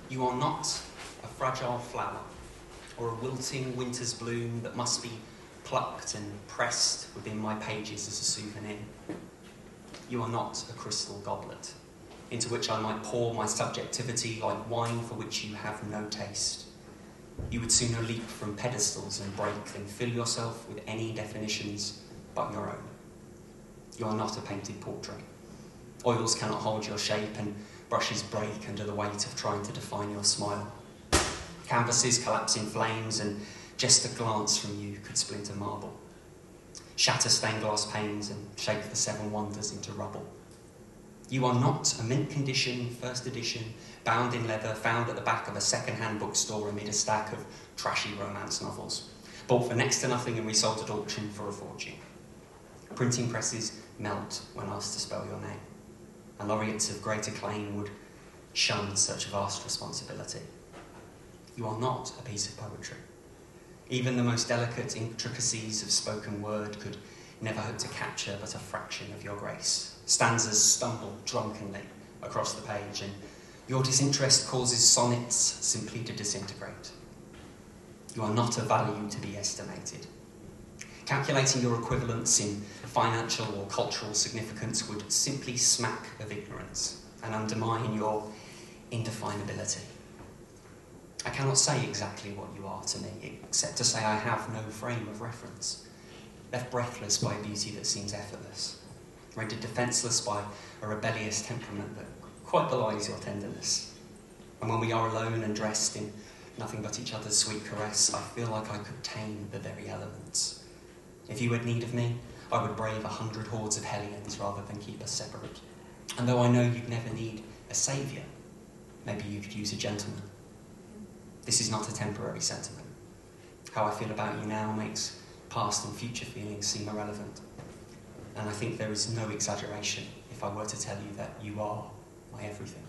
You are not a fragile flower or a wilting winter's bloom that must be plucked and pressed within my pages as a souvenir. You are not a crystal goblet into which I might pour my subjectivity like wine for which you have no taste. You would sooner leap from pedestals and break than fill yourself with any definitions but your own. You are not a painted portrait. Oils cannot hold your shape and brushes break under the weight of trying to define your smile. Canvases collapse in flames and just a glance from you could splinter marble. Shatter stained glass panes and shake the seven wonders into rubble. You are not a mint condition, first edition, bound in leather, found at the back of a second-hand bookstore amid a stack of trashy romance novels, bought for next to nothing and resold at auction for a fortune. Printing presses melt when asked to spell your name, and laureates of great acclaim would shun such vast responsibility. You are not a piece of poetry. Even the most delicate intricacies of spoken word could never hope to capture but a fraction of your grace. Stanzas stumble drunkenly across the page, and your disinterest causes sonnets simply to disintegrate. You are not a value to be estimated. Calculating your equivalence in financial or cultural significance would simply smack of ignorance and undermine your indefinability. I cannot say exactly what you are to me, except to say I have no frame of reference, left breathless by a beauty that seems effortless, rendered defenceless by a rebellious temperament that quite belies your tenderness. And when we are alone and dressed in nothing but each other's sweet caress, I feel like I could tame the very elements. If you had need of me, I would brave 100 hordes of hellions rather than keep us separate. And though I know you'd never need a saviour, maybe you could use a gentleman. This is not a temporary sentiment. How I feel about you now makes past and future feelings seem irrelevant. And I think there is no exaggeration if I were to tell you that you are my everything.